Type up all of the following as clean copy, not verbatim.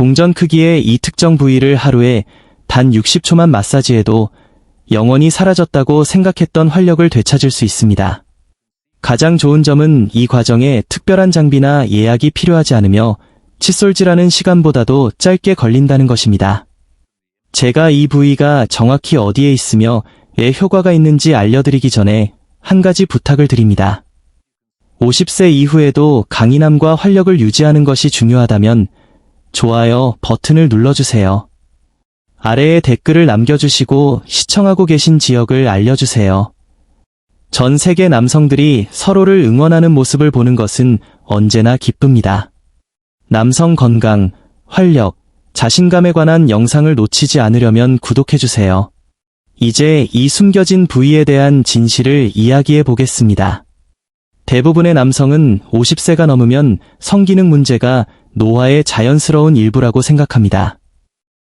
동전 크기의 이 특정 부위를 하루에 단 60초만 마사지해도 영원히 사라졌다고 생각했던 활력을 되찾을 수 있습니다. 가장 좋은 점은 이 과정에 특별한 장비나 예약이 필요하지 않으며 칫솔질하는 시간보다도 짧게 걸린다는 것입니다. 제가 이 부위가 정확히 어디에 있으며 왜 효과가 있는지 알려드리기 전에 한 가지 부탁을 드립니다. 50세 이후에도 강인함과 활력을 유지하는 것이 중요하다면 좋아요 버튼을 눌러주세요. 아래에 댓글을 남겨주시고 시청하고 계신 지역을 알려주세요. 전 세계 남성들이 서로를 응원하는 모습을 보는 것은 언제나 기쁩니다. 남성 건강, 활력, 자신감에 관한 영상을 놓치지 않으려면 구독해주세요. 이제 이 숨겨진 부위에 대한 진실을 이야기해 보겠습니다. 대부분의 남성은 50세가 넘으면 성기능 문제가 노화의 자연스러운 일부라고 생각합니다.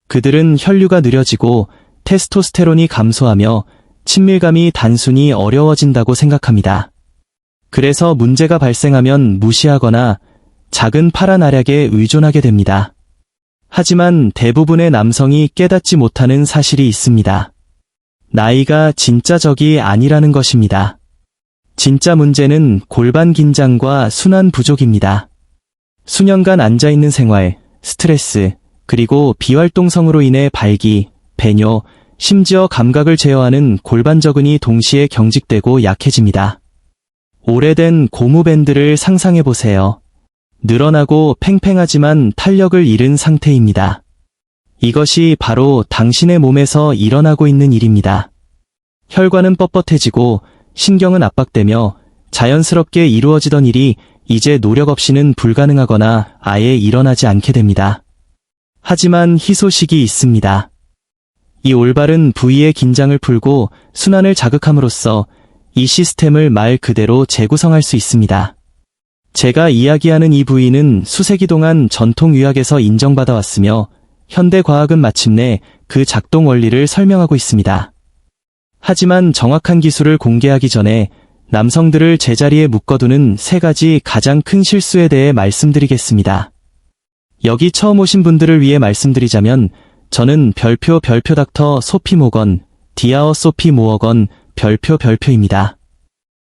그들은 혈류가 느려지고 테스토스테론이 감소하며 친밀감이 단순히 어려워진다고 생각합니다. 그래서 문제가 발생하면 무시하거나 작은 파란 알약에 의존하게 됩니다. 하지만 대부분의 남성이 깨닫지 못하는 사실이 있습니다. 나이가 진짜 적이 아니라는 것입니다. 진짜 문제는 골반 긴장과 순환 부족입니다. 수년간 앉아있는 생활, 스트레스, 그리고 비활동성으로 인해 발기, 배뇨, 심지어 감각을 제어하는 골반저근이 동시에 경직되고 약해집니다. 오래된 고무밴드를 상상해보세요. 늘어나고 팽팽하지만 탄력을 잃은 상태입니다. 이것이 바로 당신의 몸에서 일어나고 있는 일입니다. 혈관은 뻣뻣해지고 신경은 압박되며 자연스럽게 이루어지던 일이 이제 노력 없이는 불가능하거나 아예 일어나지 않게 됩니다. 하지만 희소식이 있습니다. 이 올바른 부위의 긴장을 풀고 순환을 자극함으로써 이 시스템을 말 그대로 재구성할 수 있습니다. 제가 이야기하는 이 부위는 수세기 동안 전통의학에서 인정받아 왔으며 현대과학은 마침내 그 작동 원리를 설명하고 있습니다. 하지만 정확한 기술을 공개하기 전에 남성들을 제자리에 묶어두는 3가지 가장 큰 실수에 대해 말씀드리겠습니다. 여기 처음 오신 분들을 위해 말씀드리자면 저는 별표 닥터 소피 모건, 디아어 소피 모어건 별표입니다.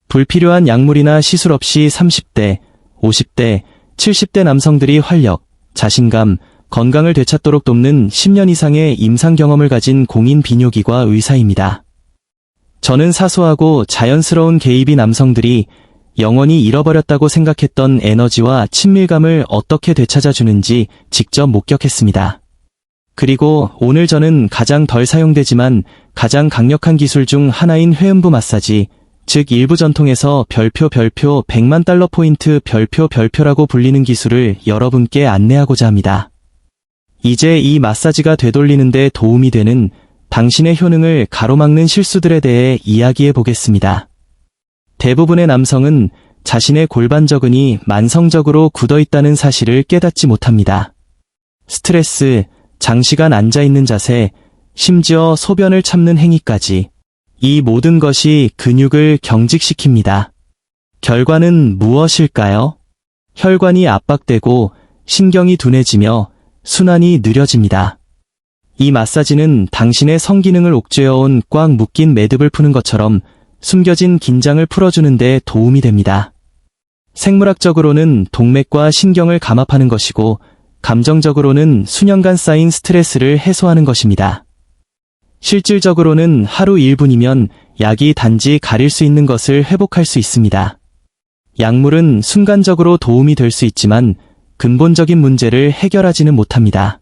불필요한 약물이나 시술 없이 30대, 50대, 70대 남성들이 활력, 자신감, 건강을 되찾도록 돕는 10년 이상의 임상 경험을 가진 공인 비뇨기과 의사입니다. 저는 사소하고 자연스러운 개입이 남성들이 영원히 잃어버렸다고 생각했던 에너지와 친밀감을 어떻게 되찾아주는지 직접 목격했습니다. 그리고 오늘 저는 가장 덜 사용되지만 가장 강력한 기술 중 하나인 회음부 마사지, 즉 일부 전통에서 별표 100만 달러 포인트 별표라고 불리는 기술을 여러분께 안내하고자 합니다. 이제 이 마사지가 되돌리는 데 도움이 되는 당신의 효능을 가로막는 실수들에 대해 이야기해 보겠습니다. 대부분의 남성은 자신의 골반저근이 만성적으로 굳어있다는 사실을 깨닫지 못합니다. 스트레스, 장시간 앉아있는 자세, 심지어 소변을 참는 행위까지 이 모든 것이 근육을 경직시킵니다. 결과는 무엇일까요? 혈관이 압박되고 신경이 둔해지며 순환이 느려집니다. 이 마사지는 당신의 성기능을 옥죄어온 꽉 묶인 매듭을 푸는 것처럼 숨겨진 긴장을 풀어주는 데 도움이 됩니다. 생물학적으로는 동맥과 신경을 감압하는 것이고 감정적으로는 수년간 쌓인 스트레스를 해소하는 것입니다. 실질적으로는 하루 1분이면 약이 단지 가릴 수 있는 것을 회복할 수 있습니다. 약물은 순간적으로 도움이 될 수 있지만 근본적인 문제를 해결하지는 못합니다.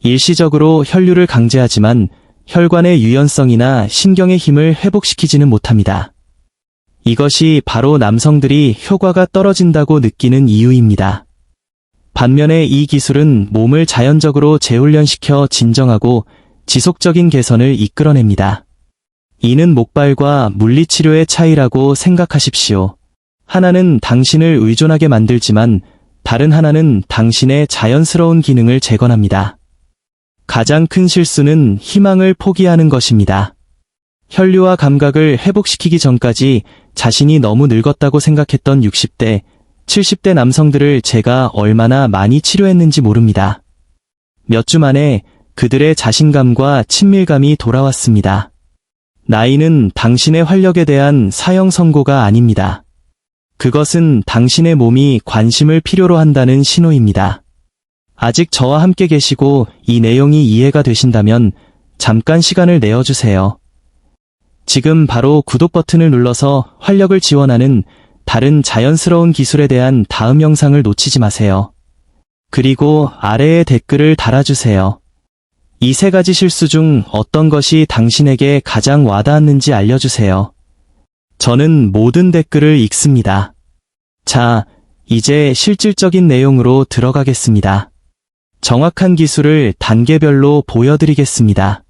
일시적으로 혈류를 강제하지만 혈관의 유연성이나 신경의 힘을 회복시키지는 못합니다. 이것이 바로 남성들이 효과가 떨어진다고 느끼는 이유입니다. 반면에 이 기술은 몸을 자연적으로 재훈련시켜 진정하고 지속적인 개선을 이끌어냅니다. 이는 목발과 물리치료의 차이라고 생각하십시오. 하나는 당신을 의존하게 만들지만 다른 하나는 당신의 자연스러운 기능을 재건합니다. 가장 큰 실수는 희망을 포기하는 것입니다. 혈류와 감각을 회복시키기 전까지 자신이 너무 늙었다고 생각했던 60대, 70대 남성들을 제가 얼마나 많이 치료했는지 모릅니다. 몇 주 만에 그들의 자신감과 친밀감이 돌아왔습니다. 나이는 당신의 활력에 대한 사형 선고가 아닙니다. 그것은 당신의 몸이 관심을 필요로 한다는 신호입니다. 아직 저와 함께 계시고 이 내용이 이해가 되신다면 잠깐 시간을 내어주세요. 지금 바로 구독 버튼을 눌러서 활력을 지원하는 다른 자연스러운 기술에 대한 다음 영상을 놓치지 마세요. 그리고 아래에 댓글을 달아주세요. 이 세 가지 실수 중 어떤 것이 당신에게 가장 와닿았는지 알려주세요. 저는 모든 댓글을 읽습니다. 자, 이제 실질적인 내용으로 들어가겠습니다. 정확한 기술을 단계별로 보여드리겠습니다.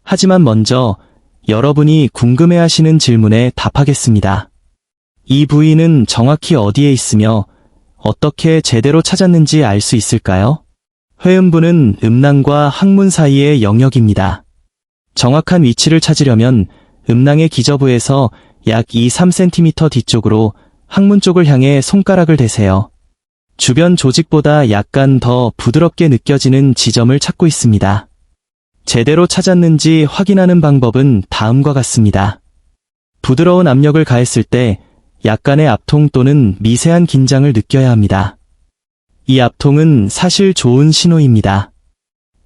하지만 먼저 여러분이 궁금해하시는 질문에 답하겠습니다. 이 부위는 정확히 어디에 있으며 어떻게 제대로 찾았는지 알 수 있을까요? 회음부는 음낭과 항문 사이의 영역입니다. 정확한 위치를 찾으려면 음낭의 기저부에서 약 2-3cm 뒤쪽으로 항문 쪽을 향해 손가락을 대세요. 주변 조직보다 약간 더 부드럽게 느껴지는 지점을 찾고 있습니다. 제대로 찾았는지 확인하는 방법은 다음과 같습니다. 부드러운 압력을 가했을 때 약간의 압통 또는 미세한 긴장을 느껴야 합니다. 이 압통은 사실 좋은 신호입니다.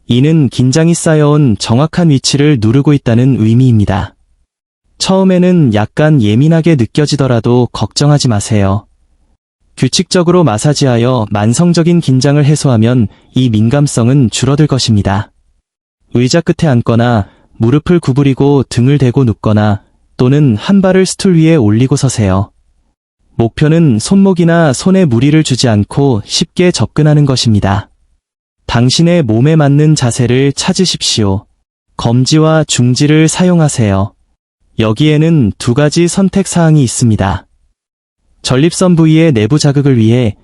이는 긴장이 쌓여온 정확한 위치를 누르고 있다는 의미입니다. 처음에는 약간 예민하게 느껴지더라도 걱정하지 마세요. 규칙적으로 마사지하여 만성적인 긴장을 해소하면 이 민감성은 줄어들 것입니다. 의자 끝에 앉거나 무릎을 구부리고 등을 대고 눕거나 또는 한 발을 스툴 위에 올리고 서세요. 목표는 손목이나 손에 무리를 주지 않고 쉽게 접근하는 것입니다. 당신의 몸에 맞는 자세를 찾으십시오. 검지와 중지를 사용하세요. 여기에는 두 가지 선택 사항이 있습니다. 전립선 부위의 내부 자극을 위해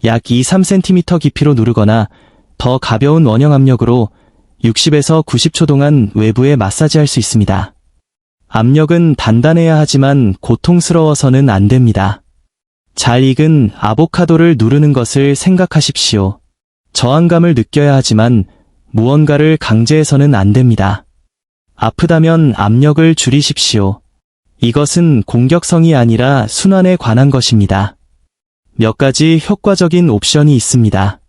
약 2-3cm 깊이로 누르거나 더 가벼운 원형 압력으로 60에서 90초 동안 외부에 마사지할 수 있습니다. 압력은 단단해야 하지만 고통스러워서는 안 됩니다. 잘 익은 아보카도를 누르는 것을 생각하십시오. 저항감을 느껴야 하지만 무언가를 강제해서는 안 됩니다. 아프다면 압력을 줄이십시오. 이것은 공격성이 아니라 순환에 관한 것입니다. 몇 가지 효과적인 옵션이 있습니다.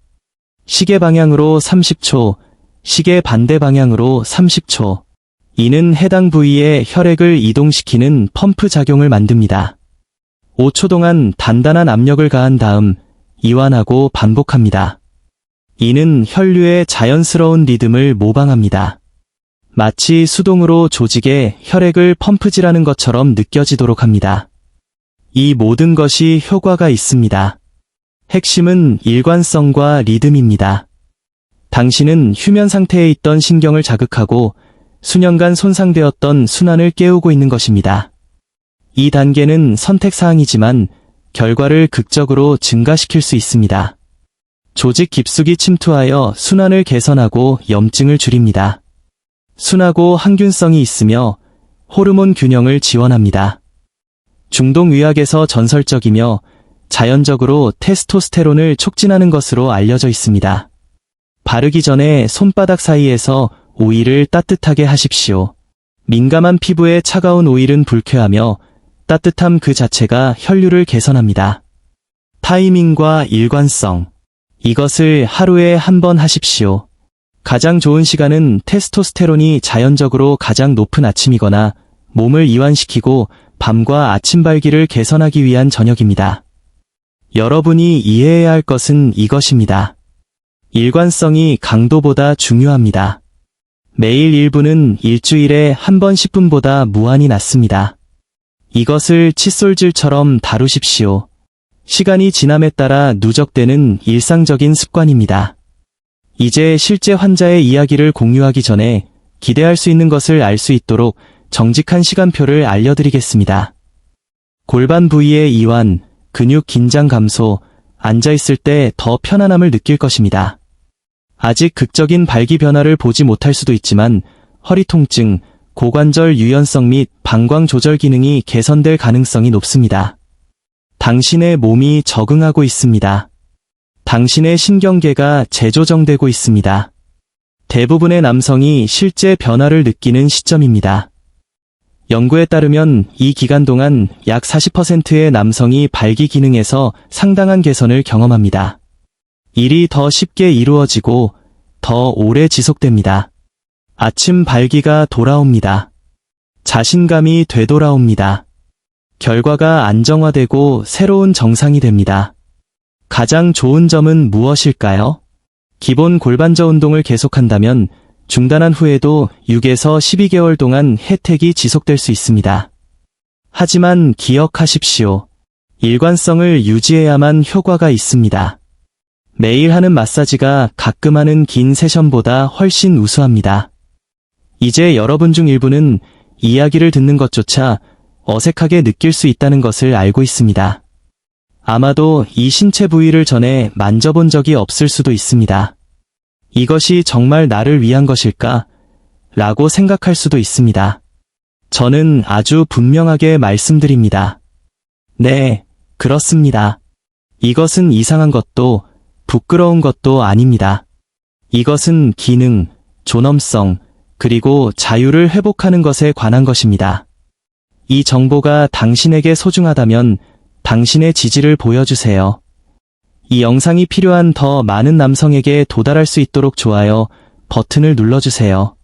시계 방향으로 30초, 시계 반대 방향으로 30초. 이는 해당 부위에 혈액을 이동시키는 펌프 작용을 만듭니다. 5초 동안 단단한 압력을 가한 다음 이완하고 반복합니다. 이는 혈류의 자연스러운 리듬을 모방합니다. 마치 수동으로 조직에 혈액을 펌프질하는 것처럼 느껴지도록 합니다. 이 모든 것이 효과가 있습니다. 핵심은 일관성과 리듬입니다. 당신은 휴면 상태에 있던 신경을 자극하고 수년간 손상되었던 순환을 깨우고 있는 것입니다. 이 단계는 선택사항이지만 결과를 극적으로 증가시킬 수 있습니다. 조직 깊숙이 침투하여 순환을 개선하고 염증을 줄입니다. 순하고 항균성이 있으며 호르몬 균형을 지원합니다. 중동의학에서 전설적이며 자연적으로 테스토스테론을 촉진하는 것으로 알려져 있습니다. 바르기 전에 손바닥 사이에서 오일을 따뜻하게 하십시오. 민감한 피부에 차가운 오일은 불쾌하며 따뜻함 그 자체가 혈류를 개선합니다. 타이밍과 일관성. 이것을 하루에 한 번 하십시오. 가장 좋은 시간은 테스토스테론이 자연적으로 가장 높은 아침이거나 몸을 이완시키고 밤과 아침 발기를 개선하기 위한 저녁입니다. 여러분이 이해해야 할 것은 이것입니다. 일관성이 강도보다 중요합니다. 매일 1분은 일주일에 한 번 10분보다 무한히 낫습니다. 이것을 칫솔질처럼 다루십시오. 시간이 지남에 따라 누적되는 일상적인 습관입니다. 이제 실제 환자의 이야기를 공유하기 전에 기대할 수 있는 것을 알 수 있도록 정직한 시간표를 알려드리겠습니다. 골반 부위의 이완, 근육 긴장 감소, 앉아있을 때 더 편안함을 느낄 것입니다. 아직 극적인 발기 변화를 보지 못할 수도 있지만 허리 통증, 고관절 유연성 및 방광 조절 기능이 개선될 가능성이 높습니다. 당신의 몸이 적응하고 있습니다. 당신의 신경계가 재조정되고 있습니다. 대부분의 남성이 실제 변화를 느끼는 시점입니다. 연구에 따르면 이 기간 동안 약 40%의 남성이 발기 기능에서 상당한 개선을 경험합니다. 일이 더 쉽게 이루어지고 더 오래 지속됩니다. 아침 발기가 돌아옵니다. 자신감이 되돌아옵니다. 결과가 안정화되고 새로운 정상이 됩니다. 가장 좋은 점은 무엇일까요? 기본 골반저 운동을 계속한다면 중단한 후에도 6에서 12개월 동안 혜택이 지속될 수 있습니다. 하지만 기억하십시오. 일관성을 유지해야만 효과가 있습니다. 매일 하는 마사지가 가끔 하는 긴 세션보다 훨씬 우수합니다. 이제 여러분 중 일부는 이야기를 듣는 것조차 어색하게 느낄 수 있다는 것을 알고 있습니다. 아마도 이 신체 부위를 전에 만져본 적이 없을 수도 있습니다. 이것이 정말 나를 위한 것일까? 라고 생각할 수도 있습니다. 저는 아주 분명하게 말씀드립니다. 네, 그렇습니다. 이것은 이상한 것도 부끄러운 것도 아닙니다. 이것은 기능, 존엄성, 그리고 자유를 회복하는 것에 관한 것입니다. 이 정보가 당신에게 소중하다면 당신의 지지를 보여주세요. 이 영상이 필요한 더 많은 남성에게 도달할 수 있도록 좋아요 버튼을 눌러주세요.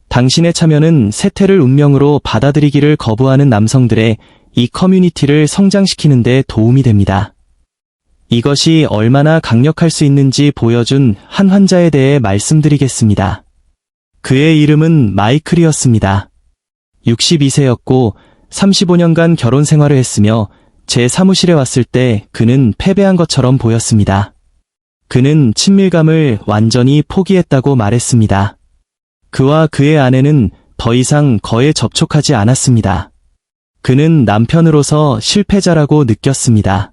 당신의 참여는 세태를 운명으로 받아들이기를 거부하는 남성들의 이 커뮤니티를 성장시키는 데 도움이 됩니다. 이것이 얼마나 강력할 수 있는지 보여준 한 환자에 대해 말씀드리겠습니다. 그의 이름은 마이클이었습니다. 62세였고 35년간 결혼 생활을 했으며 제 사무실에 왔을 때 그는 패배한 것처럼 보였습니다. 그는 친밀감을 완전히 포기했다고 말했습니다. 그와 그의 아내는 더 이상 거에 접촉하지 않았습니다. 그는 남편으로서 실패자라고 느꼈습니다.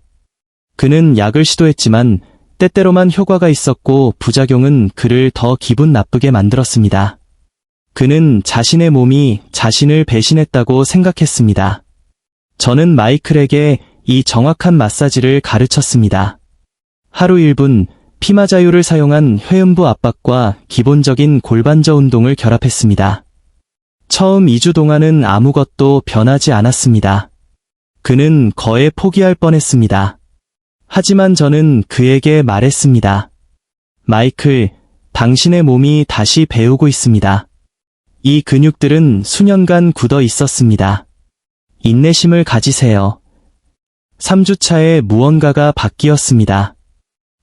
그는 약을 시도했지만 때때로만 효과가 있었고 부작용은 그를 더 기분 나쁘게 만들었습니다. 그는 자신의 몸이 자신을 배신했다고 생각했습니다. 저는 마이클에게 이 정확한 마사지를 가르쳤습니다. 하루 1분 피마 자유를 사용한 회음부 압박과 기본적인 골반저 운동을 결합했습니다. 처음 2주 동안은 아무것도 변하지 않았습니다. 그는 거의 포기할 뻔했습니다. 하지만 저는 그에게 말했습니다. 마이클, 당신의 몸이 다시 배우고 있습니다. 이 근육들은 수년간 굳어 있었습니다. 인내심을 가지세요. 3주차에 무언가가 바뀌었습니다.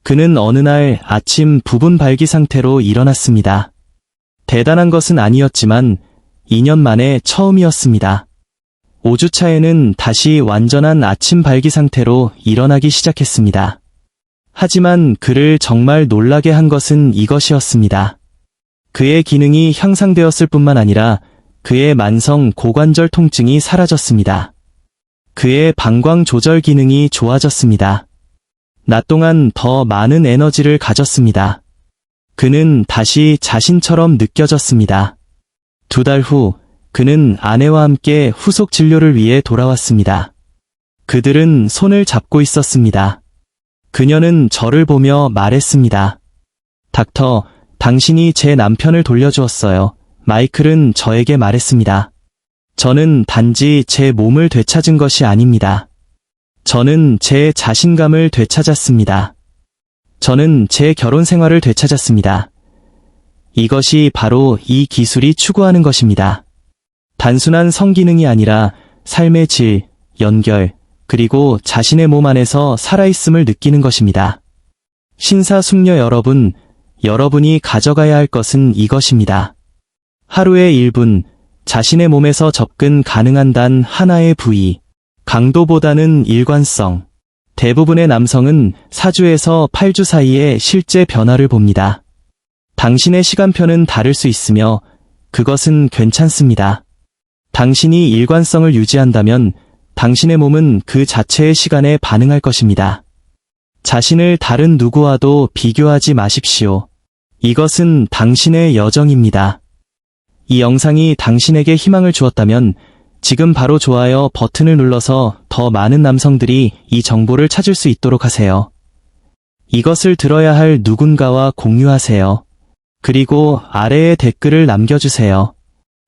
그는 어느 날 아침 부분 발기 상태로 일어났습니다. 대단한 것은 아니었지만 2년 만에 처음이었습니다. 5주차에는 다시 완전한 아침 발기 상태로 일어나기 시작했습니다. 하지만 그를 정말 놀라게 한 것은 이것이었습니다. 그의 기능이 향상되었을 뿐만 아니라 그의 만성 고관절 통증이 사라졌습니다. 그의 방광 조절 기능이 좋아졌습니다. 낮 동안 더 많은 에너지를 가졌습니다. 그는 다시 자신처럼 느껴졌습니다. 2달 후, 그는 아내와 함께 후속 진료를 위해 돌아왔습니다. 그들은 손을 잡고 있었습니다. 그녀는 저를 보며 말했습니다. 닥터, 당신이 제 남편을 돌려주었어요. 마이클은 저에게 말했습니다. 저는 단지 제 몸을 되찾은 것이 아닙니다. 저는 제 자신감을 되찾았습니다. 저는 제 결혼 생활을 되찾았습니다. 이것이 바로 이 기술이 추구하는 것입니다. 단순한 성기능이 아니라 삶의 질, 연결, 그리고 자신의 몸 안에서 살아있음을 느끼는 것입니다. 신사숙녀 여러분, 여러분이 가져가야 할 것은 이것입니다. 하루에 1분, 자신의 몸에서 접근 가능한 단 하나의 부위, 강도보다는 일관성. 대부분의 남성은 4주에서 8주 사이에 실제 변화를 봅니다. 당신의 시간표는 다를 수 있으며 그것은 괜찮습니다. 당신이 일관성을 유지한다면 당신의 몸은 그 자체의 시간에 반응할 것입니다. 자신을 다른 누구와도 비교하지 마십시오. 이것은 당신의 여정입니다. 이 영상이 당신에게 희망을 주었다면 지금 바로 좋아요 버튼을 눌러서 더 많은 남성들이 이 정보를 찾을 수 있도록 하세요. 이것을 들어야 할 누군가와 공유하세요. 그리고 아래에 댓글을 남겨주세요.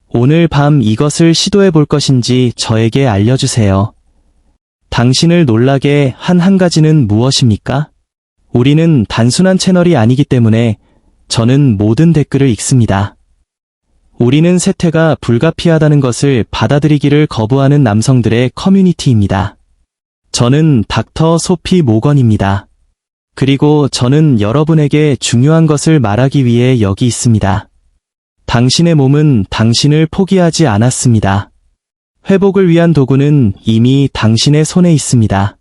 오늘 밤 이것을 시도해 볼 것인지 저에게 알려주세요. 당신을 놀라게 한 한 가지는 무엇입니까? 우리는 단순한 채널이 아니기 때문에 저는 모든 댓글을 읽습니다. 우리는 세태가 불가피하다는 것을 받아들이기를 거부하는 남성들의 커뮤니티입니다. 저는 닥터 소피 모건입니다. 그리고 저는 여러분에게 중요한 것을 말하기 위해 여기 있습니다. 당신의 몸은 당신을 포기하지 않았습니다. 회복을 위한 도구는 이미 당신의 손에 있습니다.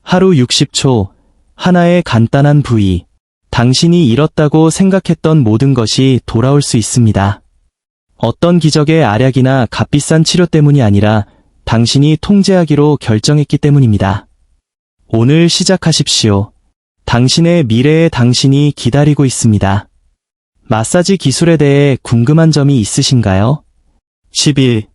하루 60초, 하나의 간단한 부위. 당신이 잃었다고 생각했던 모든 것이 돌아올 수 있습니다. 어떤 기적의 알약이나 값비싼 치료 때문이 아니라 당신이 통제하기로 결정했기 때문입니다. 오늘 시작하십시오. 당신의 미래의 당신이 기다리고 있습니다. 마사지 기술에 대해 궁금한 점이 있으신가요? 11.